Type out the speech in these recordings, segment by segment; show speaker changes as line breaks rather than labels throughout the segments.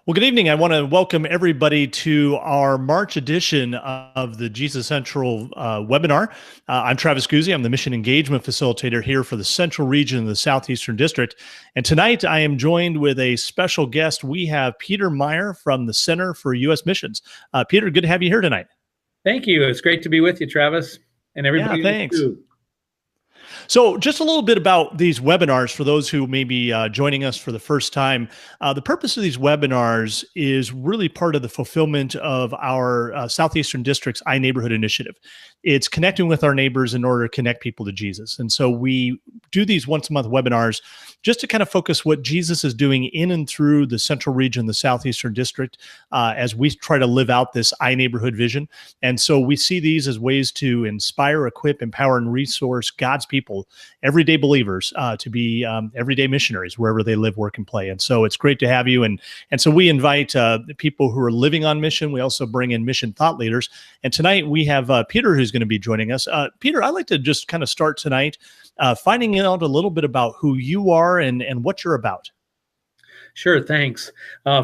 Well, good evening. I want to welcome everybody to our March edition of the Jesus Central webinar. I'm Travis Guzzi. I'm the Mission Engagement Facilitator here for the Central Region of the Southeastern District. And tonight I am joined with a special guest. We have Peter Meier from the Center for U.S. Missions. Peter, good to have you here tonight.
Thank you. It's great to be with you, Travis, and everybody.
Yeah, thanks. So just a little bit about these webinars for those who may be joining us for the first time. The purpose of these webinars is really part of the fulfillment of our Southeastern District's iNeighborhood initiative. It's connecting with our neighbors in order to connect people to Jesus. And so we do these once a month webinars just to kind of focus what Jesus is doing in and through the Central Region, the Southeastern District, as we try to live out this iNeighborhood vision. And so we see these as ways to inspire, equip, empower, and resource God's people, everyday believers, to be everyday missionaries wherever they live, work, and play. And so it's great to have you. And so we invite people who are living on mission. We also bring in mission thought leaders. And tonight we have Peter, who's going to be joining us. Peter, I'd like to just kind of start tonight finding out a little bit about who you are and what you're about.
Sure, thanks.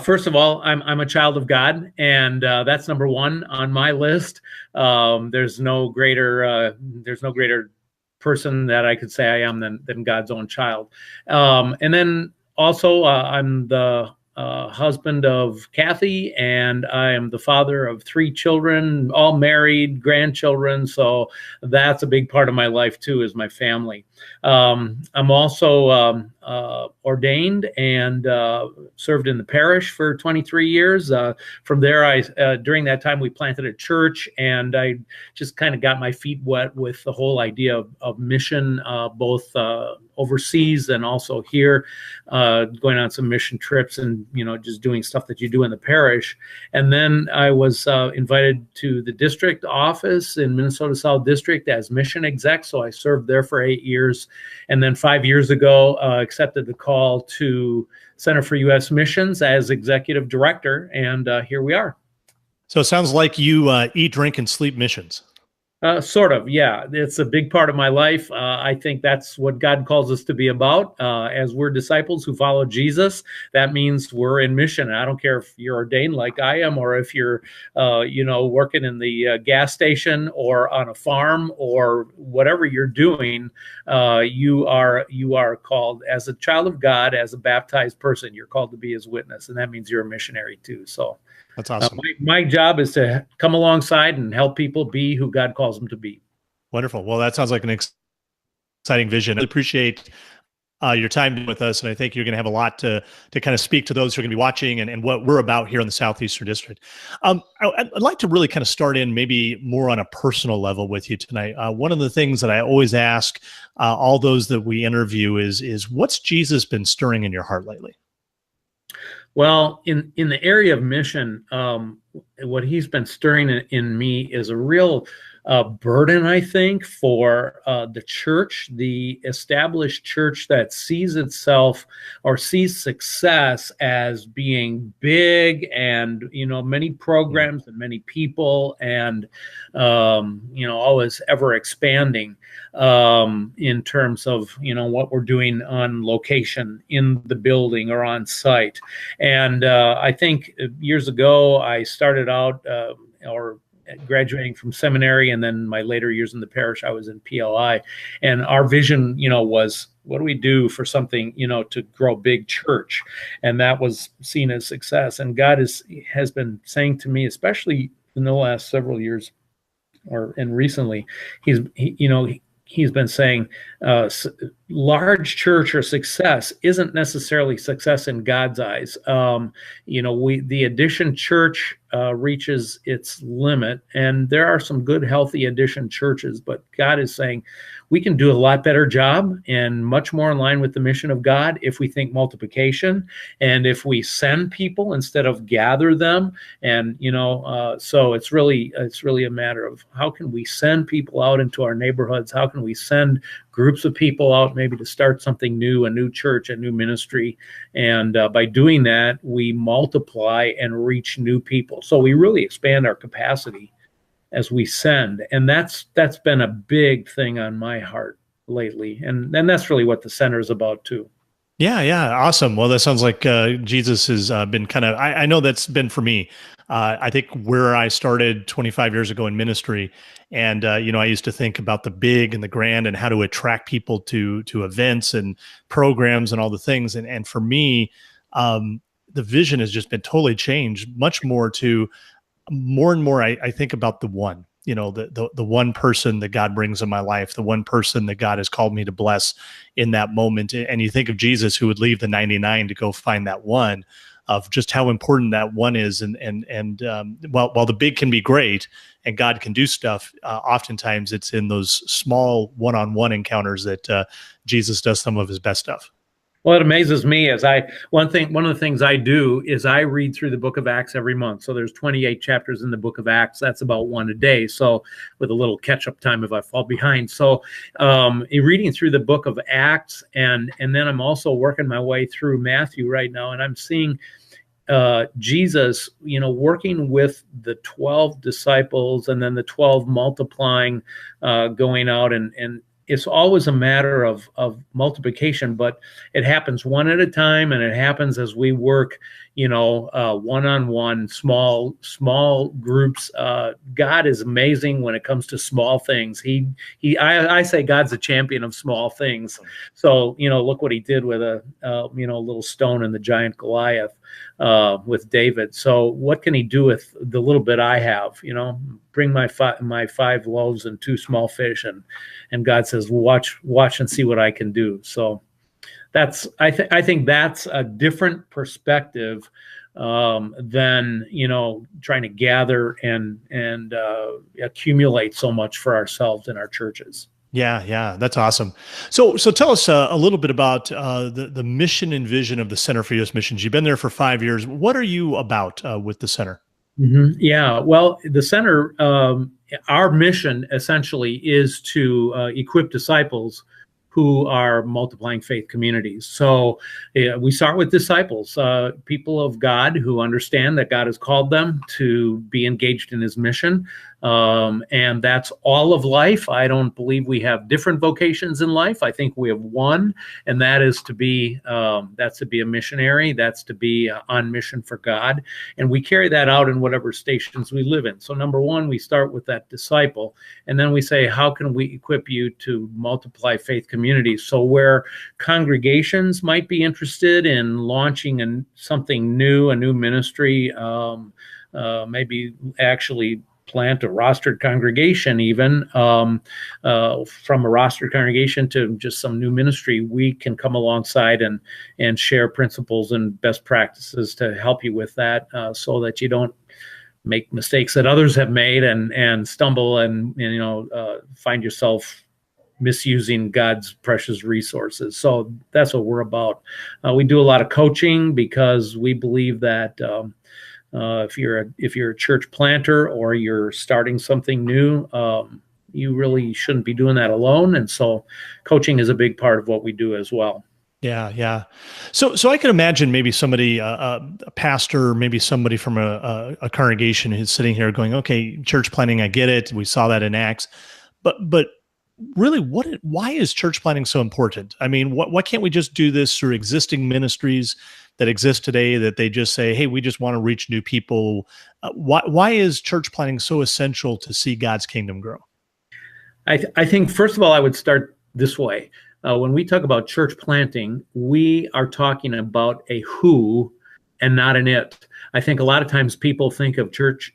First of all, I'm a child of God, and that's number one on my list. There's no greater person that I could say I am than God's own child. And then also, I'm the husband of Kathy, and I am the father of 3 children, all married, grandchildren. So that's a big part of my life too, is my family. I'm also ordained and served in the parish for 23 years. From there, during that time, we planted a church, and I just kind of got my feet wet with the whole idea of mission, both overseas and also here, going on some mission trips and, just doing stuff that you do in the parish. And then I was invited to the district office in Minnesota South District as mission exec. So I served there for 8 years. And then 5 years ago, accepted the call to Center for U.S. Missions as executive director. And here we are.
So it sounds like you eat, drink, and sleep missions.
Sort of, yeah. It's a big part of my life. I think that's what God calls us to be about. As we're disciples who follow Jesus, that means we're in mission. And I don't care if you're ordained like I am, or if you're, working in the gas station or on a farm or whatever you're doing. You are called as a child of God, as a baptized person. You're called to be His witness, and that means you're a missionary too. So.
That's awesome.
My job is to come alongside and help people be who God calls them to be.
Wonderful. Well, that sounds like an exciting vision. I appreciate your time with us, and I think you're going to have a lot to kind of speak to those who are going to be watching and what we're about here in the Southeastern District. I'd like to really kind of start in maybe more on a personal level with you tonight. One of the things that I always ask all those that we interview is what's Jesus been stirring in your heart lately?
Well, in the area of mission, what He's been stirring in me is a real burden, I think, for the church, the established church that sees itself or sees success as being big and, many programs and many people and, always ever expanding in terms of, what we're doing on location in the building or on site. And I think years ago, I started out graduating from seminary, and then my later years in the parish, I was in PLI. And our vision, was what do we do for something, to grow big church? And that was seen as success. And God has been saying to me, especially in the last several years, and recently, He's been saying large church or success isn't necessarily success in God's eyes. The Addition Church reaches its limit, and there are some good, healthy Addition churches, but God is saying we can do a lot better job and much more in line with the mission of God if we think multiplication and if we send people instead of gather them. And so it's really a matter of how can we send people out into our neighborhoods? How can we send groups of people out maybe to start something new, a new church, a new ministry? And by doing that, we multiply and reach new people. So we really expand our capacity as we send. And that's been a big thing on my heart lately. And that's really what the center is about too.
Yeah, yeah, awesome. Well, that sounds like Jesus has been kind of. I know that's been for me. I think where I started 25 years ago in ministry, and I used to think about the big and the grand and how to attract people to events and programs and all the things. And for me, the vision has just been totally changed, much more to more and more I think about the one, the one person that God brings in my life, the one person that God has called me to bless in that moment. And you think of Jesus, who would leave the 99 to go find that one, of just how important that one is. And while the big can be great and God can do stuff, oftentimes it's in those small one-on-one encounters that Jesus does some of his best stuff.
Well, it amazes me as one of the things I do is I read through the book of Acts every month. So there's 28 chapters in the book of Acts. That's about one a day. So with a little catch up time if I fall behind. So reading through the book of Acts, and then I'm also working my way through Matthew right now, and I'm seeing Jesus, working with the 12 disciples and then the 12 multiplying, going out, and it's always a matter of multiplication, but it happens one at a time, and it happens as we work, one-on-one, small groups. God is amazing when it comes to small things. I say God's a champion of small things. So, look what he did with a little stone and the giant Goliath, with David. So what can he do with the little bit I have? Bring my five loaves and two small fish, and God says, watch and see what I can do. So I think that's a different perspective than trying to gather and accumulate so much for ourselves in our churches.
Yeah, yeah, that's awesome. So tell us a little bit about the mission and vision of the Center for U.S. Missions. You've been there for 5 years. What are you about with the center?
Yeah, well, the center, our mission essentially is to equip disciples who are multiplying faith communities. So we start with disciples, people of God who understand that God has called them to be engaged in his mission. And that's all of life. I don't believe we have different vocations in life. I think we have one, and that is to be that's to be a missionary. That's to be on mission for God, and we carry that out in whatever stations we live in. So number one, we start with that disciple, and then we say, how can we equip you to multiply faith communities? So where congregations might be interested in launching something new, a new ministry, maybe actually plant a rostered congregation, even from a rostered congregation to just some new ministry, we can come alongside and share principles and best practices to help you with that, so that you don't make mistakes that others have made and stumble and find yourself misusing God's precious resources. So that's what we're about. We do a lot of coaching because we believe that if you're a church planter or you're starting something new, you really shouldn't be doing that alone. And so coaching is a big part of what we do as well.
Yeah, yeah. So I can imagine maybe somebody, a pastor, maybe somebody from a congregation who's sitting here going, okay, church planting, I get it. We saw that in Acts, but really, why is church planting so important? I mean, why can't we just do this through existing ministries that exist today, that they just say, hey, we just want to reach new people? Why is church planting so essential to see God's kingdom grow?
I think, first of all, I would start this way. When we talk about church planting, we are talking about a who and not an it. I think a lot of times people think of church,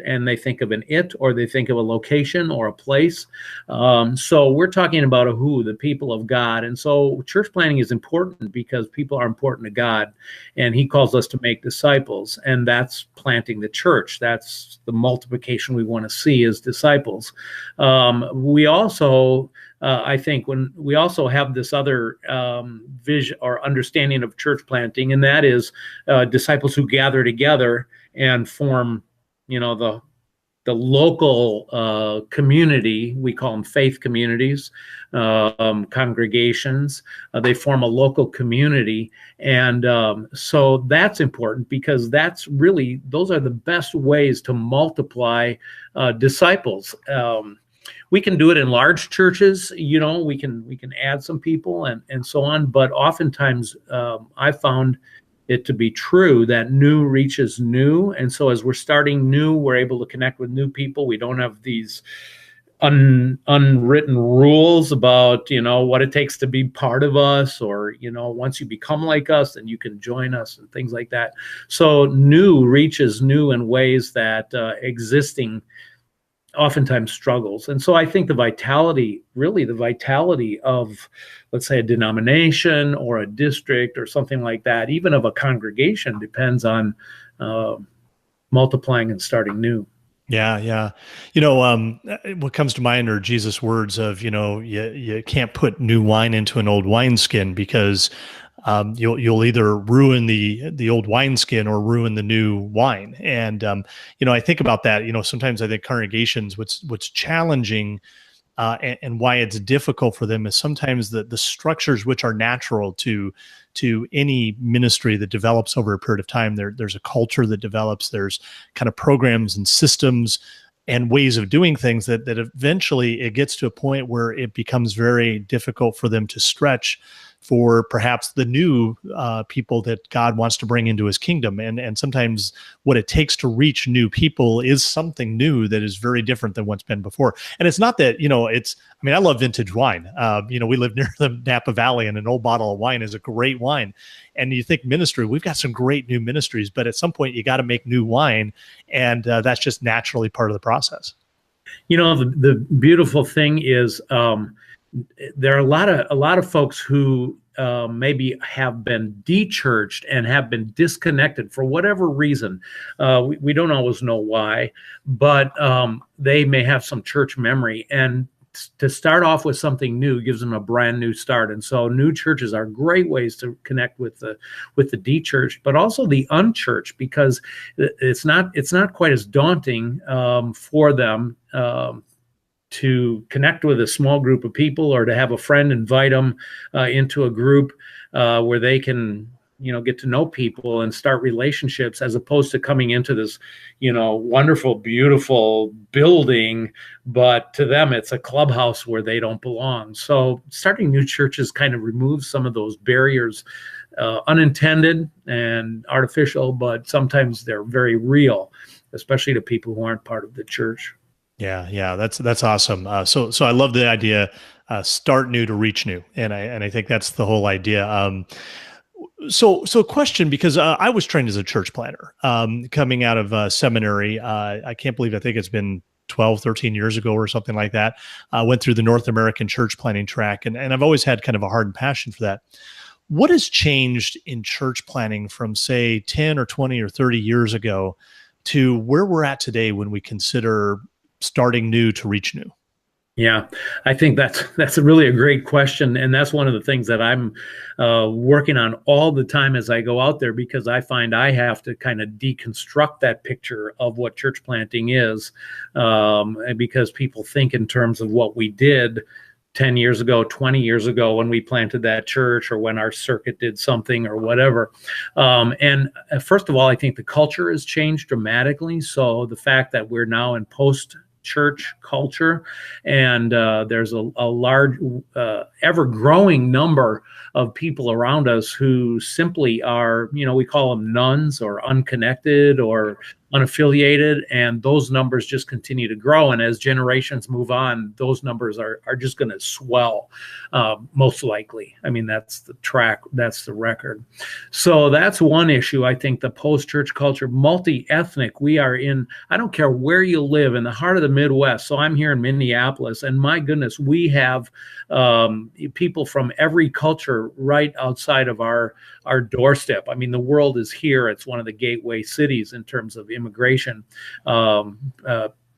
and they think of an it, or they think of a location or a place. So we're talking about a who, the people of God. And so church planting is important because people are important to God, and he calls us to make disciples, and that's planting the church. That's the multiplication we want to see as disciples. We also I think when we also have this other vision or understanding of church planting, and that is disciples who gather together and form, the local community. We call them faith communities, congregations. They form a local community, and so that's important because those are the best ways to multiply disciples. We can do it in large churches. We can add some people and so on. But oftentimes, I found it to be true that new reaches new. And so as we're starting new, we're able to connect with new people. We don't have these unwritten rules about what it takes to be part of us, or once you become like us then you can join us and things like that. So new reaches new in ways that existing oftentimes struggles. And so I think the vitality of, let's say, a denomination or a district or something like that, even of a congregation, depends on multiplying and starting new.
Yeah, yeah. What comes to mind are Jesus' words of, you can't put new wine into an old wineskin, because you'll either ruin the old wineskin or ruin the new wine. And I think about that. Sometimes I think congregations, what's challenging and why it's difficult for them is sometimes the structures which are natural to any ministry that develops over a period of time. There's a culture that develops. There's kind of programs and systems and ways of doing things that eventually it gets to a point where it becomes very difficult for them to stretch for perhaps the new people that God wants to bring into his kingdom. And sometimes what it takes to reach new people is something new that is very different than what's been before. And it's not that, I love vintage wine. We live near the Napa Valley, and an old bottle of wine is a great wine. And you think ministry, we've got some great new ministries, but at some point you got to make new wine. And that's just naturally part of the process.
The beautiful thing is, there are a lot of folks who maybe have been de-churched and have been disconnected for whatever reason. We don't always know why, but they may have some church memory, and to start off with something new gives them a brand new start. And so new churches are great ways to connect with the de-churched, but also the unchurched, because it's not quite as daunting for them to connect with a small group of people, or to have a friend invite them into a group where they can, get to know people and start relationships, as opposed to coming into this, wonderful, beautiful building, but to them it's a clubhouse where they don't belong. So starting new churches kind of removes some of those barriers, unintended and artificial, but sometimes they're very real, especially to people who aren't part of the church.
Yeah, that's awesome. So I love the idea, start new to reach new, and I think that's the whole idea. So question, because I was trained as a church planner, coming out of seminary. I can't believe, I think it's been 12, 13 years ago or something like that. I went through the North American church planning track, and I've always had kind of a heart and passion for that. What has changed in church planning from, say, 10 or 20 or 30 years ago to where we're at today when we consider starting new to reach new?
Yeah, I think that's really a great question. And that's one of the things that I'm working on all the time as I go out there, because I find I have to kind of deconstruct that picture of what church planting is, because people think in terms of what we did 10 years ago, 20 years ago, when we planted that church, or when our circuit did something or whatever. And first of all, I think the culture has changed dramatically. So the fact that we're now in post-church culture, and there's a large, ever-growing number of people around us who simply are, we call them nuns, or unconnected, or unaffiliated, and those numbers just continue to grow. And as generations move on, those numbers are just going to swell, most likely. That's the track, that's the record. So that's one issue. I think the post-church culture, multi-ethnic, we are in, I don't care where you live, in the heart of the Midwest. So I'm here in Minneapolis, and my goodness, we have people from every culture right outside of our doorstep. The world is here. It's one of the gateway cities in terms of immigration,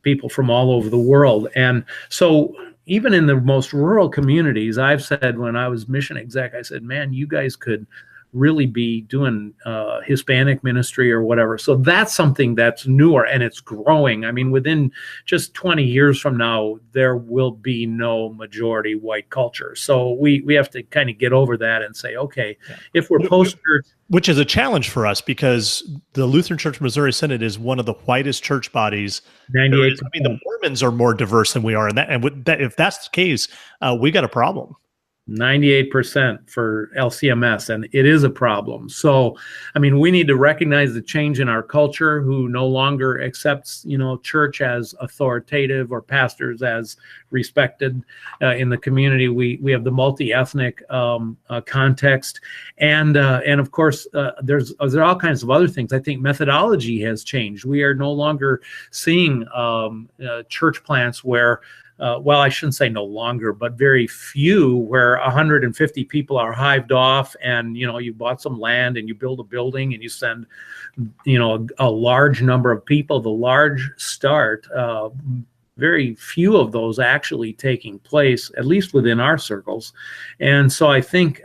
people from all over the world. And so even in the most rural communities, I've said, when I was mission exec, I said, man, you guys could really be doing Hispanic ministry or whatever. So that's something that's newer and it's growing. I mean, within just 20 years from now, there will be no majority white culture. So we have to kind of get over that and say, okay, if we're post-church.
Which is a challenge for us because the Lutheran Church Missouri Synod is one of the whitest church bodies.
98%.
I mean, the Mormons are more diverse than we are, if that's the case, we got a problem.
98% for LCMS, and it is a problem. So, I mean, we need to recognize the change in our culture, who no longer accepts, church as authoritative or pastors as respected in the community. We have the multi-ethnic context, and of course, there are all kinds of other things. I think methodology has changed. We are no longer seeing church plants where well, I shouldn't say no longer, but very few, where 150 people are hived off, and you bought some land and you build a building and you send a large number of people. The large start, very few of those actually taking place, at least within our circles. And so I think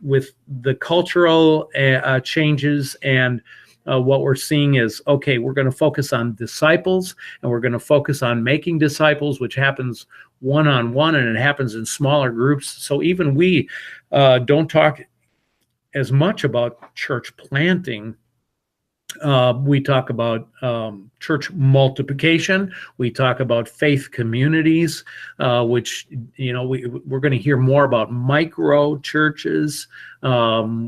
with the cultural changes and what we're seeing is, okay, we're going to focus on disciples, and we're going to focus on making disciples, which happens one-on-one, and it happens in smaller groups. So even we don't talk as much about church planting. We talk about church multiplication. We talk about faith communities, which, we're going to hear more about micro churches,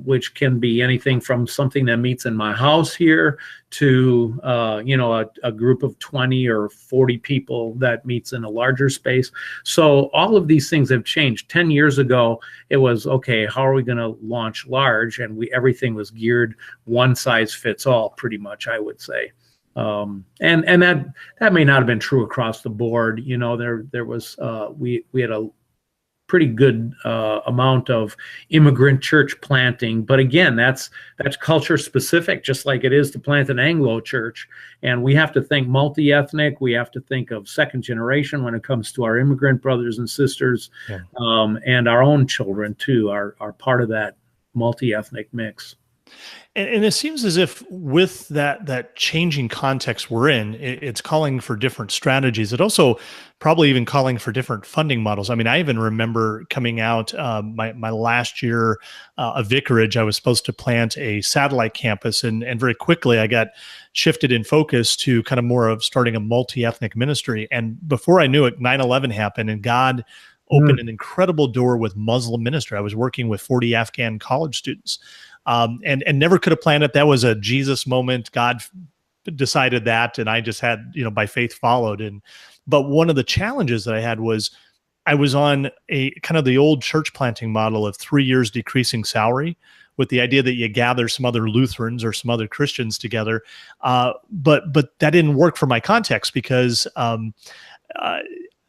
which can be anything from something that meets in my house here to, a group of 20 or 40 people that meets in a larger space. So all of these things have changed. 10 years ago, it was, okay, how are we going to launch large? And everything was geared one size fits all, pretty much, I would say. And that may not have been true across the board. There was we had a pretty good amount of immigrant church planting, but again, that's culture specific, just like it is to plant an Anglo church. And we have to think multi-ethnic. We have to think of second generation when it comes to our immigrant brothers and sisters, and our own children too are part of that multi-ethnic mix.
And it seems as if with that changing context we're in, it's calling for different strategies. It also probably even calling for different funding models. I mean, I even remember coming out my last year of vicarage, I was supposed to plant a satellite campus, and very quickly I got shifted in focus to kind of more of starting a multi-ethnic ministry. And before I knew it, 9/11 happened, and God opened an incredible door with Muslim ministry. I was working with 40 Afghan college students. And never could have planned it. That was a Jesus moment. God decided that, and I just had, by faith followed. But one of the challenges that I had was I was on a kind of the old church planting model of 3 years decreasing salary, with the idea that you gather some other Lutherans or some other Christians together. But that didn't work for my context because,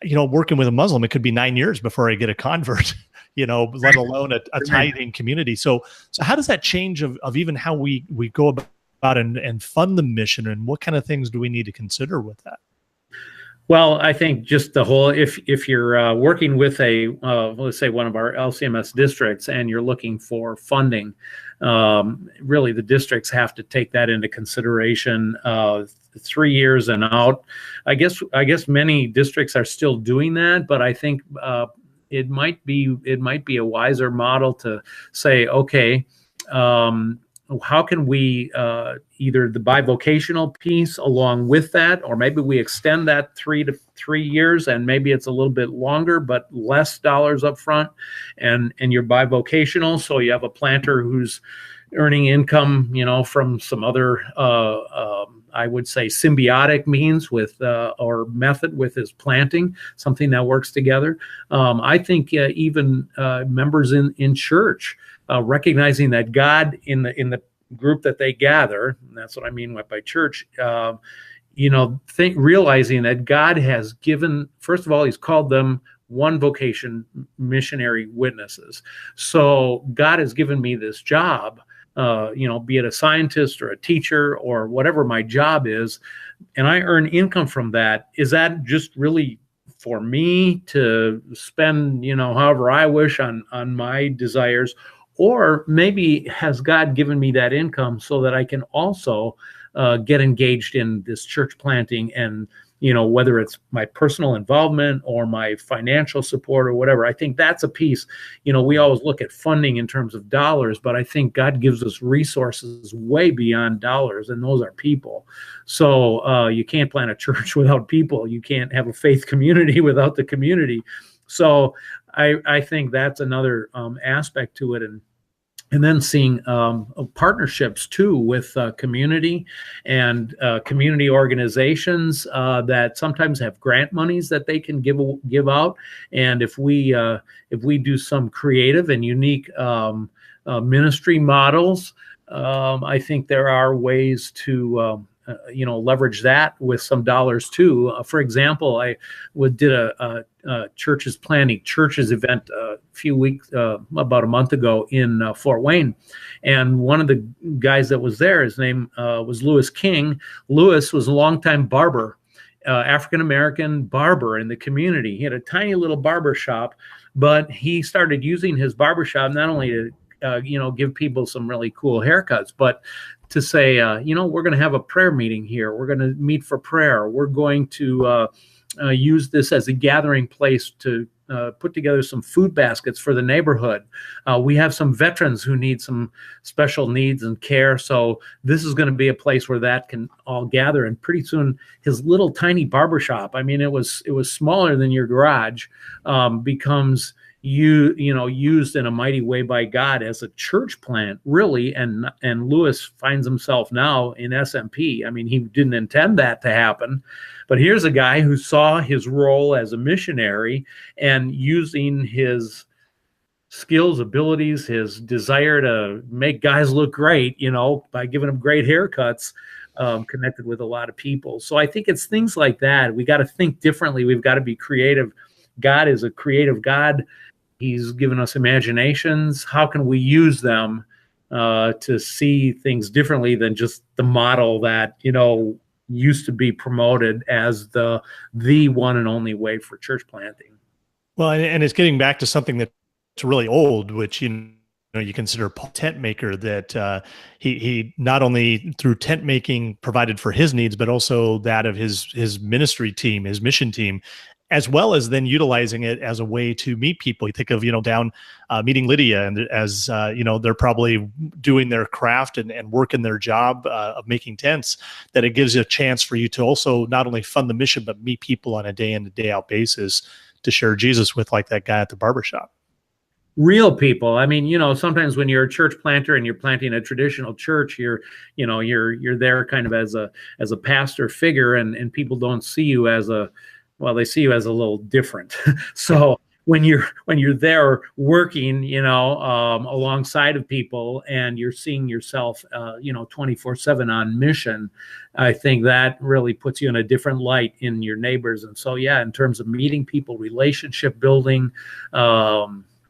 working with a Muslim, it could be 9 years before I get a convert. Let alone a tithing community. So how does that change of even how we go about and fund the mission, and what kind of things do we need to consider with that?
Well, I think just the whole, if you're working with let's say one of our LCMS districts, and you're looking for funding, really the districts have to take that into consideration. 3 years and out. I guess many districts are still doing that, but I think it might be a wiser model to say, okay, how can we either the bivocational piece along with that, or maybe we extend that 3 to 3 years, and maybe it's a little bit longer but less dollars up front, and you're bivocational, so you have a planter who's earning income, from some other I would say symbiotic means with or method with his planting, something that works together. I think even members in church recognizing that God in the group that they gather, and that's what I mean by church, realizing that God has given, first of all, he's called them one vocation, missionary witnesses. So God has given me this job, be it a scientist or a teacher or whatever my job is, and I earn income from that. Is that just really for me to spend, however I wish on my desires? or maybe has God given me that income so that I can also get engaged in this church planting, and whether it's my personal involvement or my financial support or whatever. I think that's a piece. We always look at funding in terms of dollars, but I think God gives us resources way beyond dollars, and those are people. So you can't plant a church without people. You can't have a faith community without the community. So I think that's another aspect to it. And then seeing partnerships too with community and community organizations that sometimes have grant monies that they can give out. And if we do some creative and unique ministry models, I think there are ways to leverage that with some dollars too. For example, I did a churches planning churches event about a month ago in Fort Wayne, and one of the guys that was there, his name was Lewis King. Lewis was a longtime barber, African-American barber in the community. He had a tiny little barber shop, but he started using his barber shop not only to give people some really cool haircuts, but to say, we're going to have a prayer meeting here. We're going to meet for prayer. We're going to use this as a gathering place to put together some food baskets for the neighborhood. We have some veterans who need some special needs and care. So this is going to be a place where that can all gather. And pretty soon his little tiny barbershop, I mean, it was smaller than your garage, becomes used in a mighty way by God as a church plant, really. And Lewis finds himself now in SMP. I mean, he didn't intend that to happen, but here's a guy who saw his role as a missionary and using his skills, abilities, his desire to make guys look great, by giving them great haircuts, connected with a lot of people. So I think it's things like that. We got to think differently. We've got to be creative. God is a creative God. He's given us imaginations. How can we use them to see things differently than just the model that, used to be promoted as the one and only way for church planting?
Well, and it's getting back to something that's really old, which, you consider Paul tent maker, that he not only through tent making provided for his needs, but also that of his ministry team, his mission team, as well as then utilizing it as a way to meet people. You think of, down meeting Lydia, and as, they're probably doing their craft and working their job of making tents, that it gives you a chance for you to also not only fund the mission, but meet people on a day in and day out basis to share Jesus with, like that guy at the barbershop.
Real people. I mean, sometimes when you're a church planter and you're planting a traditional church, you're there kind of as a pastor figure, and people don't see you as they see you as a little different. So when you're there working, alongside of people, and you're seeing yourself, 24/7 on mission, I think that really puts you in a different light in your neighbors. And so, yeah, in terms of meeting people, relationship building,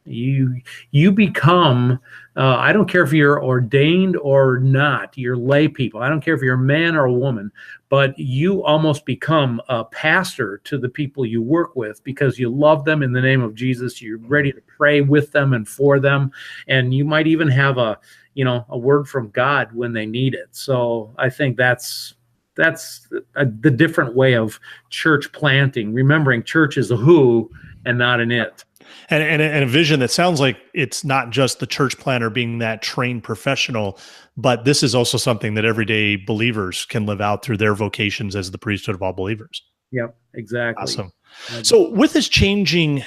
you become, I don't care if you're ordained or not, you're lay people. I don't care if you're a man or a woman, but you almost become a pastor to the people you work with, because you love them in the name of Jesus. You're ready to pray with them and for them. And you might even have a word from God when they need it. So I think that's the different way of church planting, remembering church is a who and not an it.
And a vision that sounds like it's not just the church planter being that trained professional, but this is also something that everyday believers can live out through their vocations as the priesthood of all believers.
Yep, exactly.
Awesome. So with this changing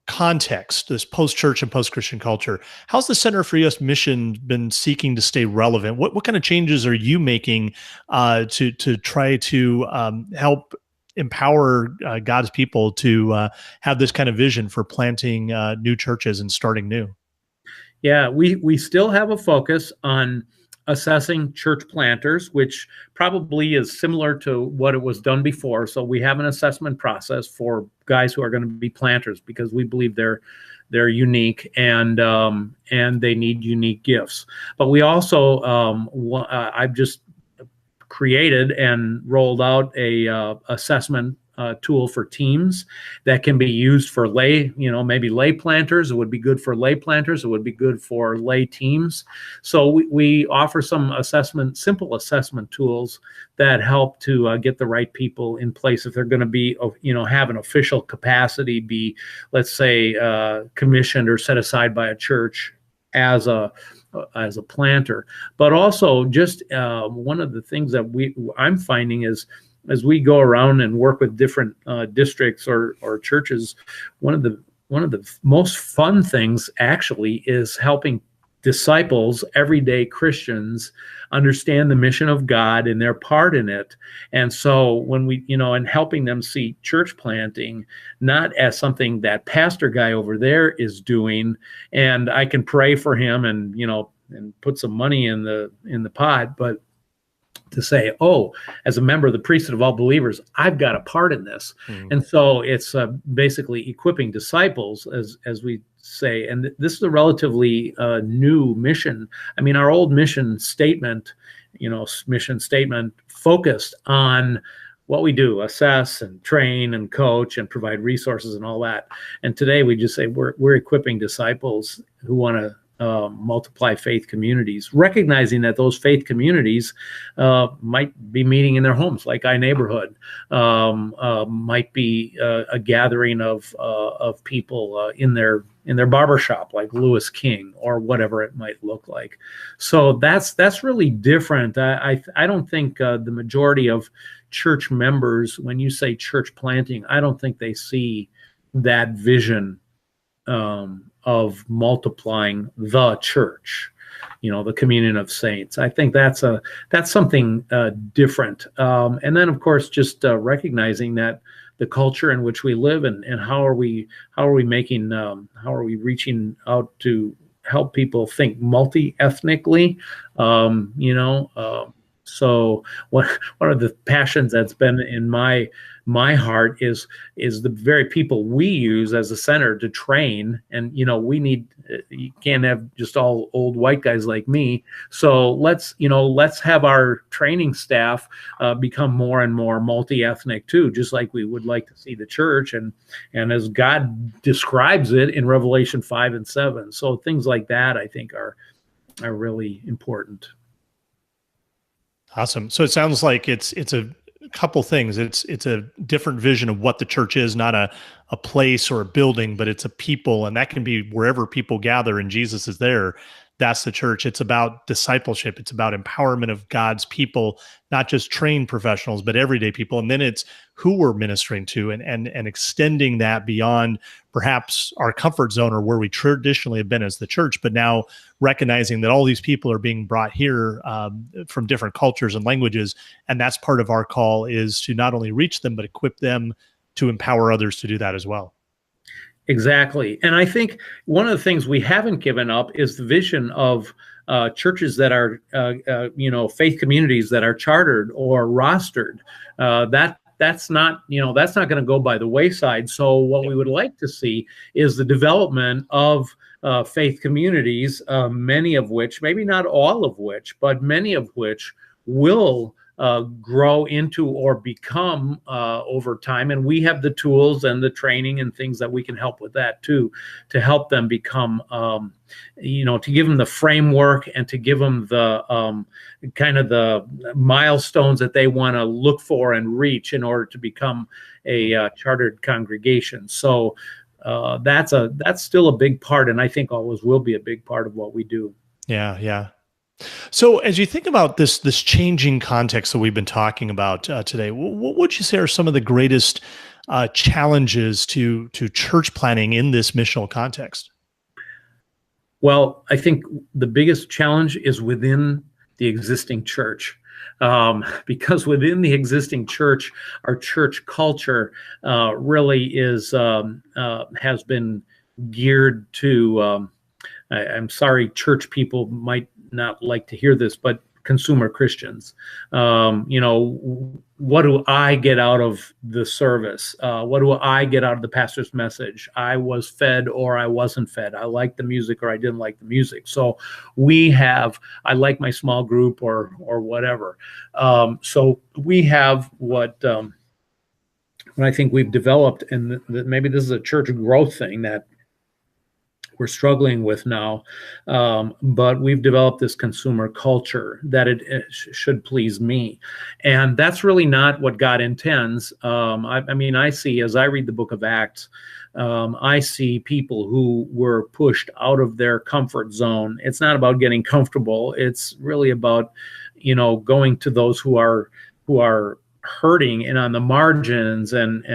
context, this post-church and post-Christian culture, how's the Center for U.S. mission been seeking to stay relevant? What kind of changes are you making to try to help empower God's people to have this kind of vision for planting new churches and starting new?
Yeah, we still have a focus on assessing church planters, which probably is similar to what it was done before. So we have an assessment process for guys who are going to be planters, because we believe they're unique and they need unique gifts. But we also I've just created and rolled out a assessment tool for teams that can be used for lay, maybe lay planters. It would be good for lay planters. It would be good for lay teams. So we offer some simple assessment tools that help to get the right people in place if they're going to be, have an official capacity, be, let's say, commissioned or set aside by a church as a planter. But also, just one of the things that I'm finding is, as we go around and work with different districts or churches, one of the most fun things actually is helping disciples, everyday Christians, understand the mission of God and their part in it. And so when we, and helping them see church planting not as something that pastor guy over there is doing, and I can pray for him and put some money in the pot, but to say, oh, as a member of the priesthood of all believers, I've got a part in this. And so it's basically equipping disciples, as we say. And this is a relatively new mission. I mean, our old mission statement focused on what we do: assess and train and coach and provide resources and all that. And today we just say we're equipping disciples who want to multiply faith communities, recognizing that those faith communities might be meeting in their homes, like iNeighborhood, might be a gathering of people in their barbershop, like Lewis King, or whatever it might look like. So that's really different. I don't think the majority of church members, when you say church planting, I don't think they see that vision of multiplying the church, the communion of saints. I think that's something different. And then, of course, just recognizing that the culture in which we live and how are we reaching out to help people think multi-ethnically, so one of the passions that's been in my heart is the very people we use as a center to train. And we need, you can't have just all old white guys like me. So let's have our training staff become more and more multi-ethnic too, just like we would like to see the church and as God describes it in Revelation 5 and 7. So things like that, I think, are really important.
Awesome. So it sounds like it's a couple things. It's a different vision of what the church is, not a place or a building, but it's a people, and that can be wherever people gather and Jesus is there. That's the church. It's about discipleship. It's about empowerment of God's people, not just trained professionals, but everyday people. And then it's who we're ministering to and extending that beyond perhaps our comfort zone or where we traditionally have been as the church, but now recognizing that all these people are being brought here from different cultures and languages. And that's part of our call, is to not only reach them, but equip them to empower others to do that as well.
Exactly. And I think one of the things we haven't given up is the vision of churches that are, faith communities that are chartered or rostered. That's not going to go by the wayside. So what we would like to see is the development of faith communities, many of which, maybe not all of which, but many of which will grow into or become over time. And we have the tools and the training and things that we can help with that too, to help them become, to give them the framework and to give them the kind of the milestones that they want to look for and reach in order to become a chartered congregation. So that's still a big part, and I think always will be a big part of what we do.
Yeah, yeah. So as you think about this changing context that we've been talking about today, what would you say are some of the greatest challenges to church planning in this missional context?
Well, I think the biggest challenge is within the existing church. Because within the existing church, our church culture really has been geared to, I'm sorry, church people might not like to hear this, but consumer Christians. What do I get out of the service? What do I get out of the pastor's message? I was fed or I wasn't fed. I liked the music or I didn't like the music. So I like my small group or whatever. So we have what what I think we've developed, and maybe this is a church growth thing that we're struggling with now, but we've developed this consumer culture that it should please me, and that's really not what God intends. I mean, I see, as I read the book of Acts, I see people who were pushed out of their comfort zone. It's not about getting comfortable. It's really about, going to those who are hurting and on the margins, and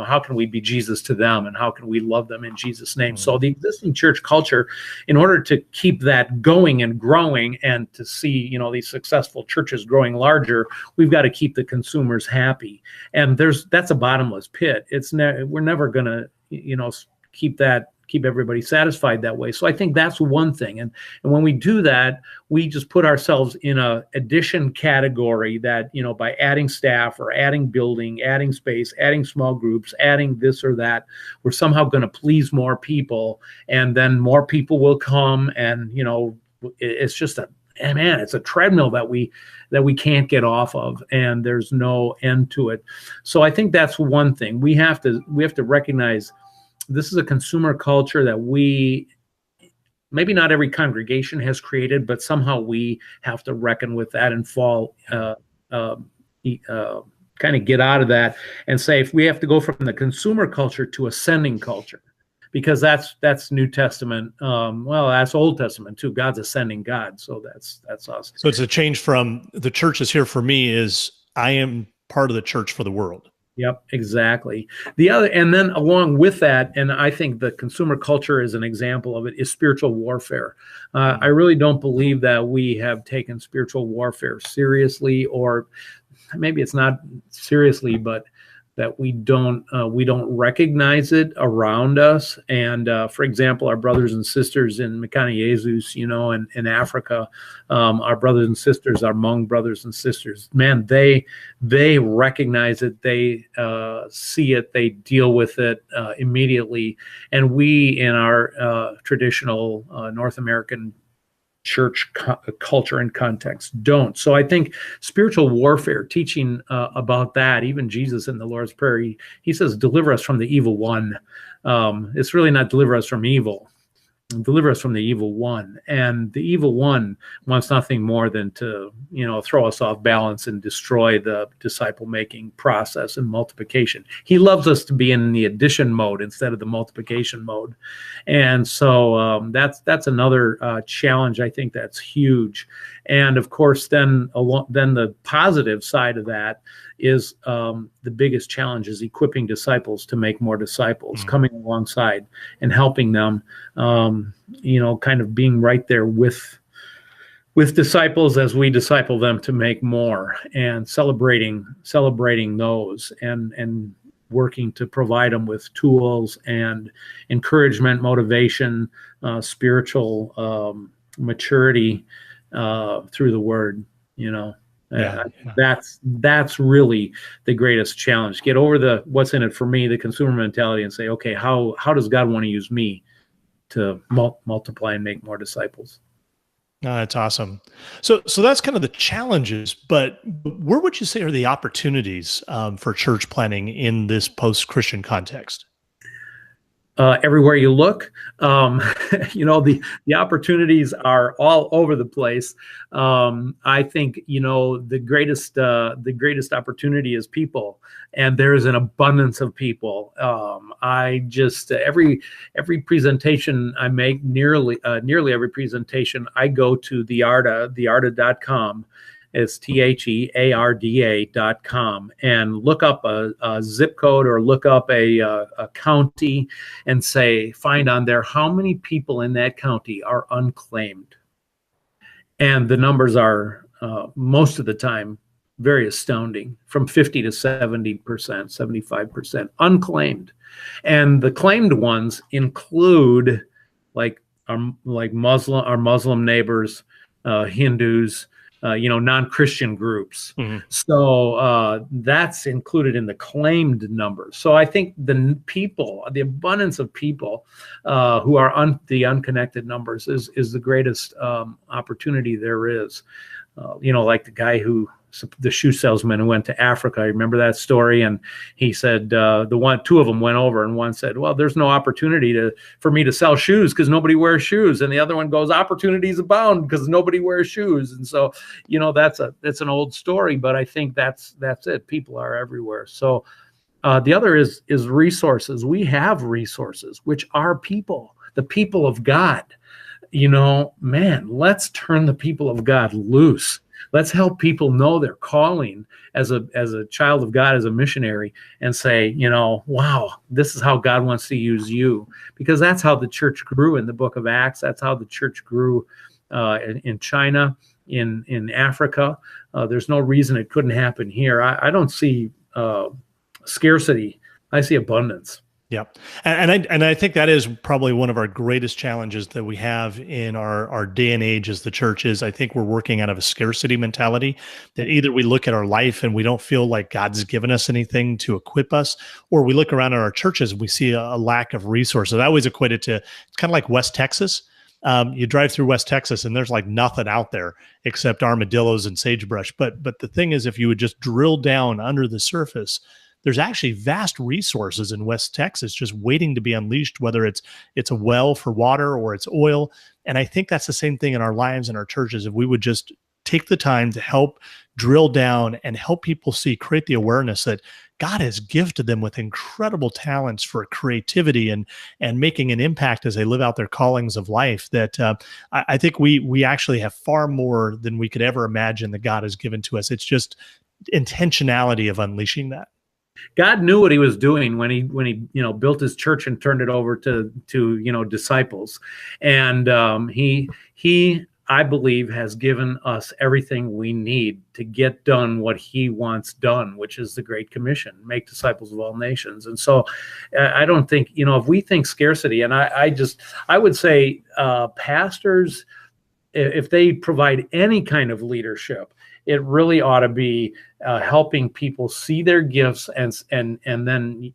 how can we be Jesus to them, and how can we love them in Jesus' name?
Mm.
So the existing church culture, in order to keep that going and growing, and to see these successful churches growing larger, we've got to keep the consumers happy, and that's a bottomless pit. We're never gonna keep everybody satisfied that way. So I think that's one thing. And when we do that, we just put ourselves in a addition category that, by adding staff or adding building, adding space, adding small groups, adding this or that, we're somehow going to please more people, and then more people will come. And, it's just it's a treadmill that we can't get off of, and there's no end to it. So I think that's one thing. We have to recognize this is a consumer culture that maybe not every congregation has created, but somehow we have to reckon with that and fall, kind of get out of that and say, if we have to go from the consumer culture to ascending culture, because that's New Testament. Well, that's Old Testament too. God's ascending God. So that's us.
So it's a change from the church is here for me is I am part of the church for the world.
Yep, exactly. And then along with that, and I think the consumer culture is an example of it, is spiritual warfare. I really don't believe that we have taken spiritual warfare seriously, or maybe it's not seriously, but that we don't recognize it around us. And for example, our brothers and sisters in Mekane Jesus, and in Africa, our brothers and sisters, our Hmong brothers and sisters, man, they recognize it, they see it, they deal with it immediately. And we, in our traditional North American church culture and context, don't. So I think spiritual warfare, teaching about that, even Jesus in the Lord's Prayer, he says, deliver us from the evil one. It's really not deliver us from evil. Deliver us from the evil one. And the evil one wants nothing more than to, throw us off balance and destroy the disciple-making process and multiplication. He loves us to be in the addition mode instead of the multiplication mode. And so that's another challenge. I think that's huge. And of course, then the positive side of that is the biggest challenge is equipping disciples to make more disciples, coming alongside and helping them, kind of being right there with disciples as we disciple them to make more, and celebrating those, and working to provide them with tools and encouragement, motivation, spiritual maturity through the word, That's really the greatest challenge. Get over the what's in it for me, the consumer mentality, and say, okay, how does God want to use me to multiply and make more disciples?
That's awesome. So that's kind of the challenges, but where would you say are the opportunities for church planning in this post-Christian context?
Everywhere you look, the opportunities are all over the place. I think the greatest opportunity is people, and there is an abundance of people. I just every presentation I make, nearly every presentation, I go to thearda.com. It's THEARDA.com, and look up a zip code or look up a county and find on there how many people in that county are unclaimed. And the numbers are most of the time very astounding, from 50 to 70%, 75% unclaimed. And the claimed ones include like our Muslim neighbors, Hindus, non-Christian groups. Mm-hmm. So that's included in the claimed numbers. So I think the abundance of people who are the unconnected numbers is the greatest opportunity there is. Like the guy who the shoe salesman who went to Africa. I remember that story. And he said, two of them went over, and one said, well, there's no opportunity for me to sell shoes because nobody wears shoes. And the other one goes, opportunities abound because nobody wears shoes. And so, that's an old story, but I think that's it. People are everywhere. So the other is resources. We have resources, which are people, the people of God. Man, let's turn the people of God loose. Let's help people know their calling as a child of God, as a missionary, and say, wow, this is how God wants to use you. Because that's how the church grew in the book of Acts. That's how the church grew in China, in Africa. There's no reason it couldn't happen here. I don't see scarcity. I see abundance.
Yeah. And I think that is probably one of our greatest challenges that we have in our day and age as the church is I think we're working out of a scarcity mentality that either we look at our life and we don't feel like God's given us anything to equip us, or we look around at our churches and we see a lack of resources. I always equate it to, it's kind of like West Texas. You drive through West Texas and there's like nothing out there except armadillos and sagebrush. But the thing is, if you would just drill down under the surface, there's actually vast resources in West Texas just waiting to be unleashed, whether it's a well for water or it's oil. And I think that's the same thing in our lives and our churches. If we would just take the time to help drill down and help people create the awareness that God has gifted them with incredible talents for creativity and making an impact as they live out their callings of life, that I think we actually have far more than we could ever imagine that God has given to us. It's just intentionality of unleashing that.
God knew what he was doing when he built his church and turned it over to disciples, and he I believe has given us everything we need to get done what he wants done, which is the Great Commission: make disciples of all nations. And so I don't think, if we think scarcity, and I would say pastors, if they provide any kind of leadership, it really ought to be helping people see their gifts and then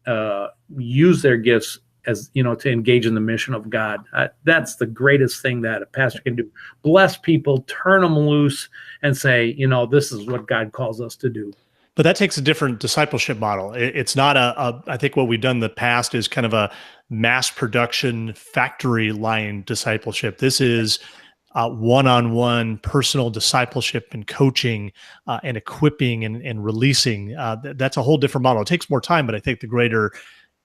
use their gifts as to engage in the mission of God. That's the greatest thing that a pastor can do: bless people, turn them loose, and say, this is what God calls us to do.
But that takes a different discipleship model. It's not I think what we've done in the past is kind of a mass production factory line discipleship. This is one-on-one personal discipleship and coaching and equipping and releasing. That's a whole different model. It takes more time, but I think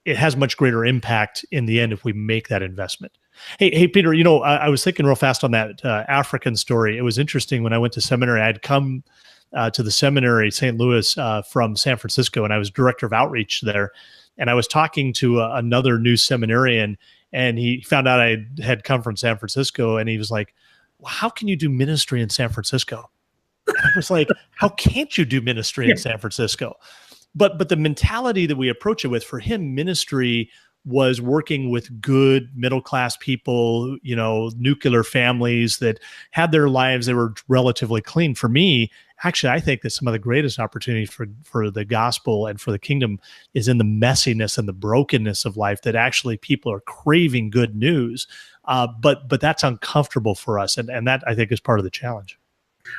it has much greater impact in the end if we make that investment. Hey, Peter, I was thinking real fast on that African story. It was interesting when I went to seminary. I'd come to the seminary, St. Louis, from San Francisco, and I was director of outreach there. And I was talking to another new seminarian, and he found out I had come from San Francisco, and he was like, well, how can you do ministry in San Francisco? And I was like, how can't you do ministry in San Francisco? But the mentality that we approach it with, for him, ministry was working with good middle-class people, nuclear families that had their lives, they were relatively clean. For me, actually, I think that some of the greatest opportunities for the gospel and for the kingdom is in the messiness and the brokenness of life, that actually people are craving good news. But that's uncomfortable for us. And that, I think, is part of the challenge.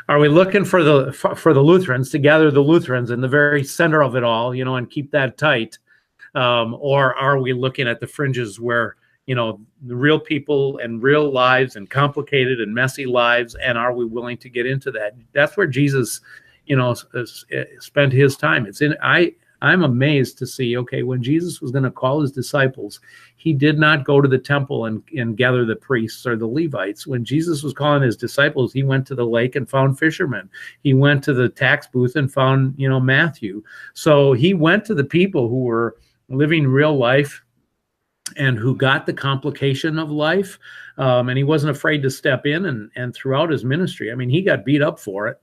Are we looking for the Lutherans, to gather the Lutherans in the very center of it all, and keep that tight? Or are we looking at the fringes where, the real people and real lives and complicated and messy lives, and are we willing to get into that? That's where Jesus, spent his time. I'm amazed to see, when Jesus was going to call his disciples, he did not go to the temple and gather the priests or the Levites. When Jesus was calling his disciples, he went to the lake and found fishermen. He went to the tax booth and found, Matthew. So he went to the people who were living real life and who got the complication of life. And he wasn't afraid to step in, and throughout his ministry, he got beat up for it,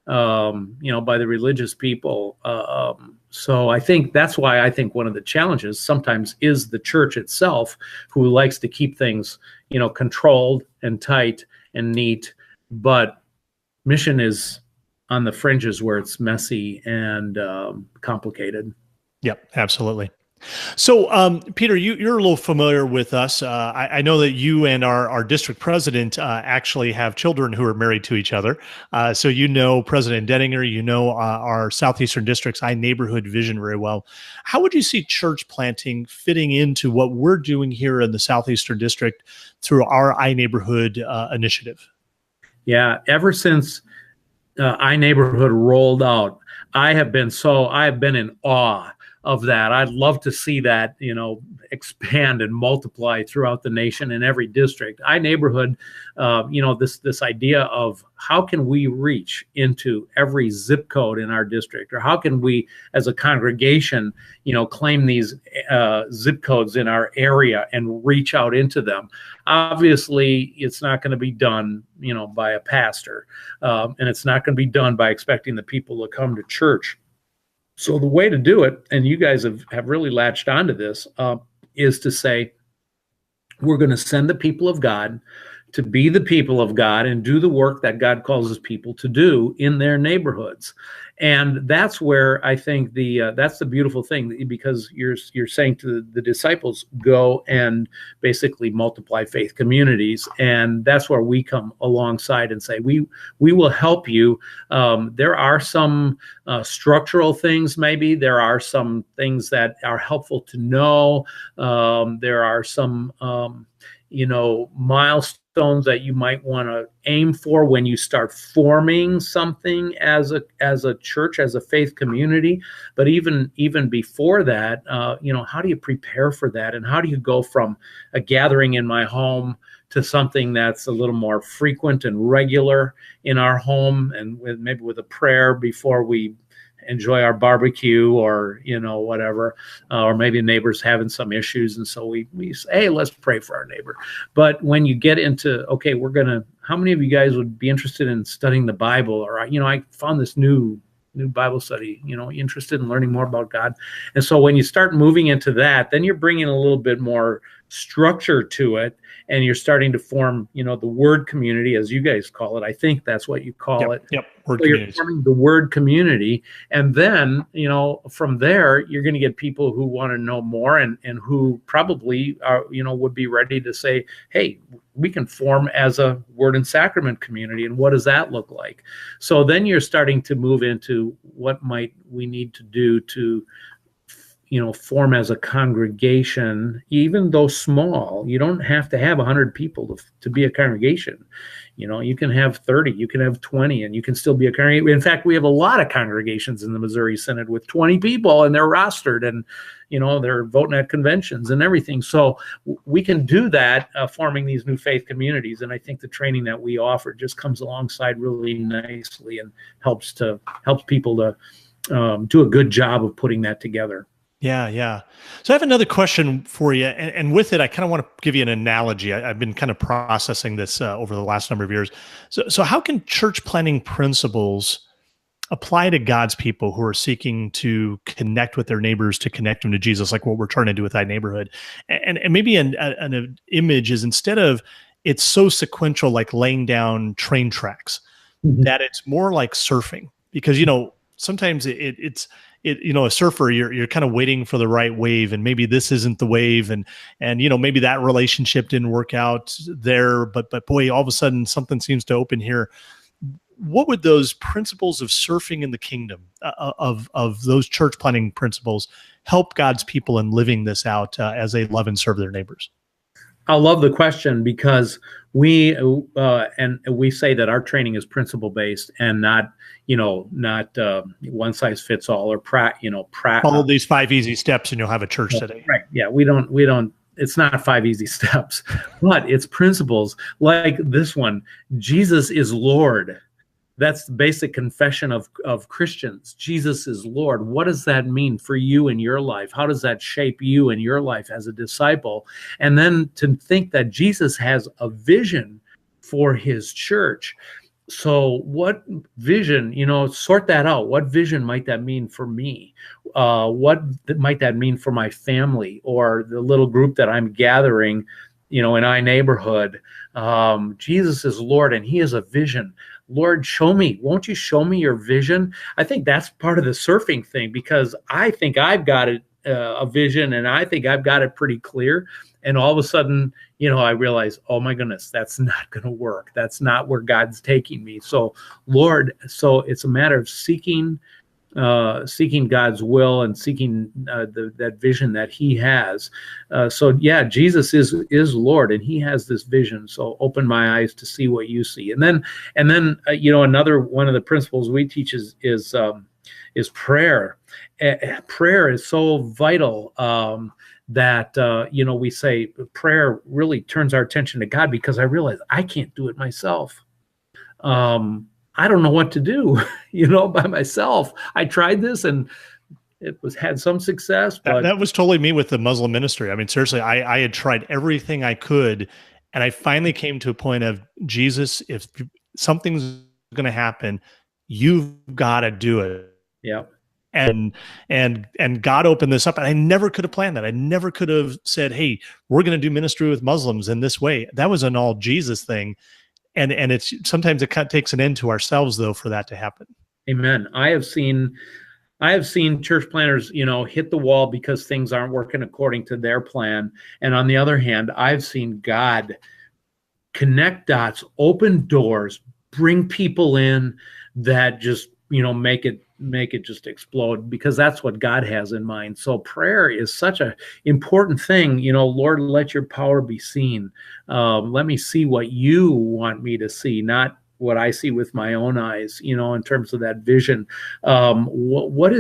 by the religious people. So I think that's why I think one of the challenges sometimes is the church itself, who likes to keep things, controlled and tight and neat. But mission is on the fringes where it's messy and complicated.
Yep, absolutely. So, Peter, you're a little familiar with us. I know that you and our district president actually have children who are married to each other. So you know President Denninger, you know our Southeastern District's iNeighborhood vision very well. How would you see church planting fitting into what we're doing here in the Southeastern District through our iNeighborhood initiative?
Yeah, ever since iNeighborhood rolled out, I have been in awe of that. I'd love to see that, expand and multiply throughout the nation in every district. iNeighborhood, this idea of how can we reach into every zip code in our district, or how can we, as a congregation, claim these zip codes in our area and reach out into them. Obviously, it's not going to be done, by a pastor, and it's not going to be done by expecting the people to come to church. So the way to do it, and you guys have really latched onto this, is to say, we're going to send the people of God to be the people of God and do the work that God calls his people to do in their neighborhoods. And that's where I think that's the beautiful thing, because you're saying to the disciples, go and basically multiply faith communities. And that's where we come alongside and say, we will help you. There are some structural things, maybe. There are some things that are helpful to know. There are some milestones that you might want to aim for when you start forming something as a church, as a faith community. But even before that, how do you prepare for that? And how do you go from a gathering in my home to something that's a little more frequent and regular in our home, and maybe with a prayer before we enjoy our barbecue, or whatever, or maybe a neighbor's having some issues, and so we say, hey, let's pray for our neighbor. But when you get into, okay, how many of you guys would be interested in studying the Bible? Or I found this new Bible study, interested in learning more about God. And so when you start moving into that, then you're bringing a little bit more structure to it, and you're starting to form, the word community, as you guys call it. I think that's what you call it.
Yep. Word
so you're forming the word community. And then, from there, you're going to get people who want to know more, and who probably are, would be ready to say, hey, we can form as a word and sacrament community. And what does that look like? So then you're starting to move into what might we need to do to form as a congregation, even though small. You don't have to have 100 people to be a congregation. You can have 30, you can have 20, and you can still be a congregation. In fact, we have a lot of congregations in the Missouri Synod with 20 people, and they're rostered, and they're voting at conventions and everything. So we can do that, forming these new faith communities. And I think the training that we offer just comes alongside really nicely and helps people to do a good job of putting that together.
Yeah, yeah. So I have another question for you, and with it, I kind of want to give you an analogy. I've been kind of processing this over the last number of years. So how can church planning principles apply to God's people who are seeking to connect with their neighbors, to connect them to Jesus, like what we're trying to do with iNeighborhood? And maybe an image is, instead of it's so sequential, like laying down train tracks, that it's more like surfing, because sometimes it's a surfer, you're kind of waiting for the right wave, and maybe this isn't the wave, and maybe that relationship didn't work out there, but boy, all of a sudden something seems to open here. What would those principles of surfing in the kingdom, of those church planning principles, help God's people in living this out as they love and serve their neighbors?
I love the question, because we say that our training is principle based, and not one size fits all, or
follow these 5 easy steps and you'll have a church today.
Right. Yeah. We don't. It's not 5 easy steps, but it's principles like this one. Jesus is Lord. That's the basic confession of Christians. Jesus is Lord. What does that mean for you in your life? How does that shape you in your life as a disciple? And then to think that Jesus has a vision for his church. So what vision, sort that out. What vision might that mean for me? What might that mean for my family, or the little group that I'm gathering, in iNeighborhood? Jesus is Lord, and he has a vision. Lord, won't you show me your vision? I think that's part of the surfing thing, because I think I've got it a vision, and I think I've got it pretty clear. And all of a sudden, I realize, oh my goodness, that's not going to work. That's not where God's taking me. So, Lord, so it's a matter of seeking God's will and seeking that vision that He has. So yeah, Jesus is Lord, and He has this vision. So open my eyes to see what you see. And then another one of the principles we teach is prayer. Prayer is so vital. That we say prayer really turns our attention to God, because I realize I can't do it myself. I don't know what to do, by myself. I tried this and it had some success, but
that was totally me with the Muslim ministry. I mean, seriously, I had tried everything I could, and I finally came to a point of, Jesus, if something's going to happen, you've got to do it.
Yeah.
And God opened this up, and I never could have planned that. I never could have said, hey, we're going to do ministry with Muslims in this way. That was an all Jesus thing. And it's sometimes it kind of takes an end to ourselves, though, for that to happen.
Amen. I have seen church planners, hit the wall because things aren't working according to their plan. And on the other hand, I've seen God connect dots, open doors, bring people in that just, make it just explode, because that's what God has in mind. So prayer is such an important thing. Lord, let your power be seen. Let me see what you want me to see, not what I see with my own eyes, in terms of that vision. What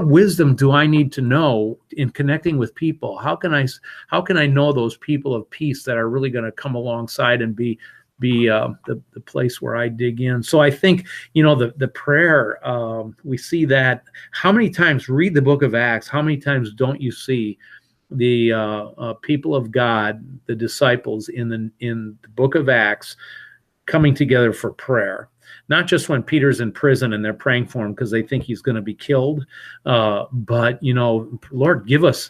wisdom do I need to know in connecting with people? How can I know those people of peace that are really going to come alongside and be the place where I dig in? So I think, the prayer, we see that. How many times, read the book of Acts, how many times don't you see the people of God, the disciples in the book of Acts, coming together for prayer? Not just when Peter's in prison and they're praying for him because they think he's going to be killed, but Lord, give us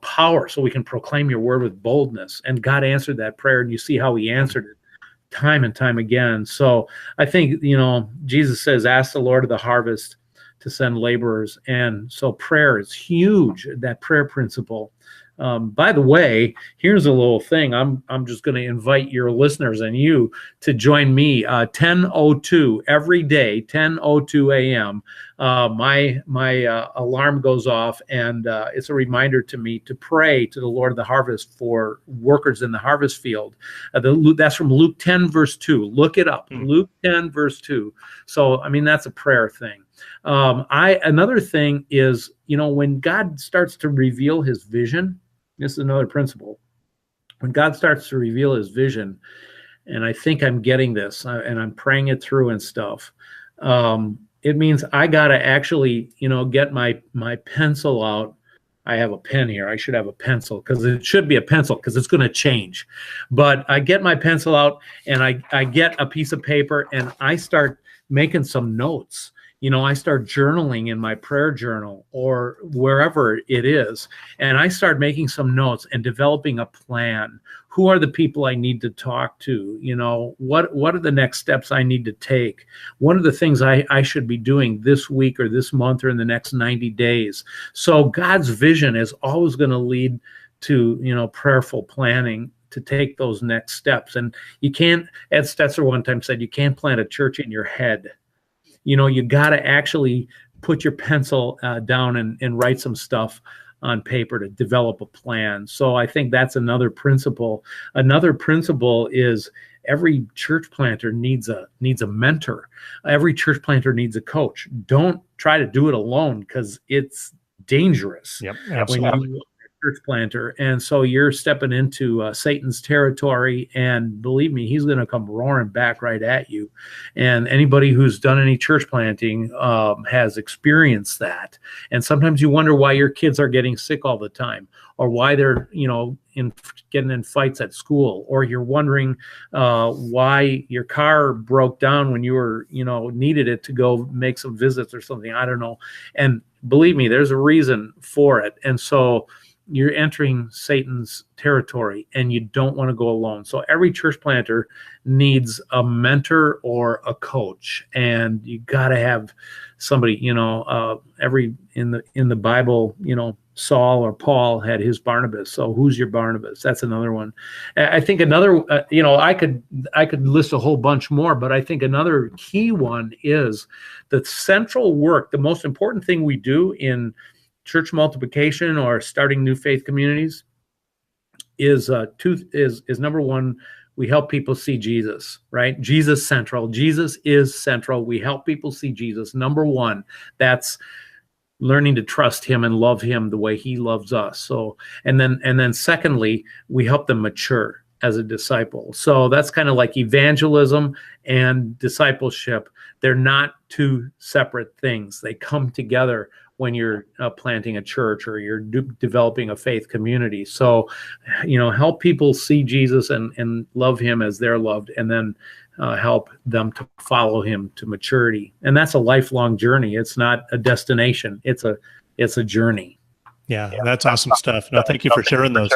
power so we can proclaim your word with boldness. And God answered that prayer, and you see how He answered it time and time again. So I think, Jesus says, ask the Lord of the harvest to send laborers. And so prayer is huge, that prayer principle. By the way, here's a little thing. I'm just going to invite your listeners and you to join me 10:02 every day, 10:02 a.m. My alarm goes off, and it's a reminder to me to pray to the Lord of the harvest for workers in the harvest field. That's from Luke 10 verse 2. Look it up. Luke 10 verse 2. So that's a prayer thing. Another thing is, when God starts to reveal His vision. This is another principle. When God starts to reveal His vision, and I think I'm getting this, and I'm praying it through and stuff, it means I got to actually, get my pencil out. I have a pen here. I should have a pencil, because it should be a pencil, because it's going to change. But I get my pencil out, and I get a piece of paper, and I start making some notes. I start journaling in my prayer journal or wherever it is, and I start making some notes and developing a plan. Who are the people I need to talk to? What are the next steps I need to take? What are the things I should be doing this week or this month or in the next 90 days? So God's vision is always going to lead to, prayerful planning to take those next steps. And you can't, Ed Stetzer one time said, you can't plant a church in your head. You got to actually put your pencil down and write some stuff on paper to develop a plan. So I think that's another principle. Another principle is every church planter needs a mentor. Every church planter needs a coach. Don't try to do it alone, because it's dangerous.
Yep, absolutely.
When you church planter, and so you're stepping into Satan's territory, and believe me, he's going to come roaring back right at you. And anybody who's done any church planting has experienced that. And sometimes you wonder why your kids are getting sick all the time, or why they're getting in fights at school, or you're wondering why your car broke down when you were needed it to go make some visits or something. I don't know. And believe me, there's a reason for it. And so you're entering Satan's territory, and you don't want to go alone. So every church planter needs a mentor or a coach, and you got to have somebody. In the Bible, Saul or Paul had his Barnabas. So who's your Barnabas? That's another one. I think another, I could list a whole bunch more, but I think another key one is the central work. The most important thing we do in church multiplication or starting new faith communities is number one, we help people see Jesus, right? Jesus central. Jesus is central. We help people see Jesus. Number one, that's learning to trust him and love him the way he loves us. So, and then secondly, we help them mature as a disciple. So that's kind of like evangelism and discipleship. They're not two separate things. They come together when you're planting a church or you're developing a faith community. So, help people see Jesus and love him as they're loved, and then help them to follow him to maturity. And that's a lifelong journey. It's not a destination. It's a journey.
Yeah, that's awesome stuff. No, thank you for sharing those.